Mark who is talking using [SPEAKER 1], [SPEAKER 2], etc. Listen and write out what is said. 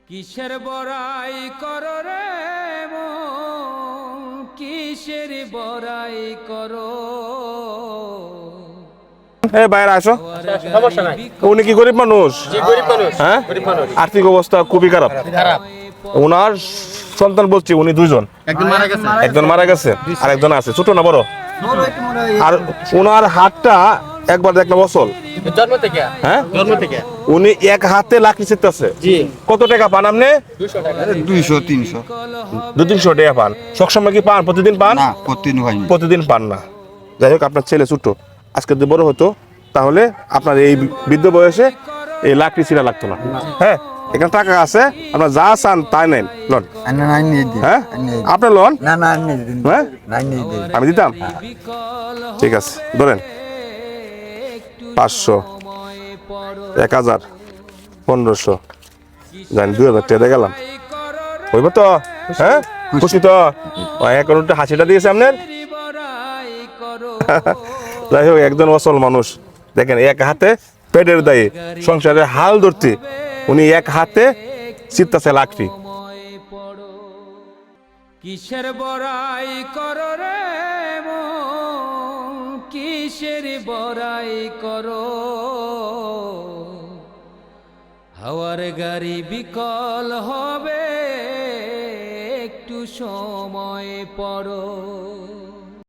[SPEAKER 1] কিসের বড়াই করো রে মন, কিসের বড়াই করো।
[SPEAKER 2] বাইরে আসো।
[SPEAKER 3] সমস্যা নাই।
[SPEAKER 2] উনি কি গরিব মানুষ?
[SPEAKER 3] জি, গরিব মানুষ।
[SPEAKER 2] হ্যাঁ,
[SPEAKER 3] গরিব মানুষ।
[SPEAKER 2] আর্থিক অবস্থা খুবই খারাপ। ওনার সন্তান বলছি উনি দুইজন,
[SPEAKER 3] একজন মারা গেছে।
[SPEAKER 2] একজন মারা গেছে আর একজন আছে, ছোট না বড়? আর ওনার হাতটা একবার দেখলাম অসল।
[SPEAKER 3] জন্ম থেকে।
[SPEAKER 2] হ্যাঁ,
[SPEAKER 3] জন্ম থেকে।
[SPEAKER 2] উনি এক হাতে লাঠি চিপতেছে।
[SPEAKER 3] জি।
[SPEAKER 2] কত টাকা পান আপনি?
[SPEAKER 3] 200 টাকা।
[SPEAKER 4] 200-300
[SPEAKER 2] 200-300 টাকা পান। সবসময় কি পান? প্রতিদিন পান?
[SPEAKER 4] না, প্রতিদিন হয় না।
[SPEAKER 2] প্রতিদিন পান না। যাই হোক, আপনার ছেলে ছোট, আজকে যদি বড় হতো তাহলে আপনার এই বৃদ্ধ বয়সে এই লাকড়ি ছিঁড়া লাগতো না। হ্যাঁ, এখানে টাকা আছে, আপনার যা চান তাই নেন, লোন। হ্যাঁ, আপনার লোন। হ্যাঁ, আমি দিতাম। ঠিক আছে, ধরেন 500, 1000, 1500, জানি 2000 টাকা গেলাম, হইব তো? হ্যাঁ, খুশি তো? এখন হাসিটা দিয়েছে আপনার। যাই হোক, একজন অসল মানুষ দেখেন, এক হাতে পেটের দায়ে সংসারে হাল ধরতে উনি এক হাতে চিত্তাছে লাকড়ি।
[SPEAKER 1] কিসের বড়াই করো রে মন, কিসের বড়াই করো। হাওয়ার গাড়ি বিকল হবে, একটু সময় পড়ো।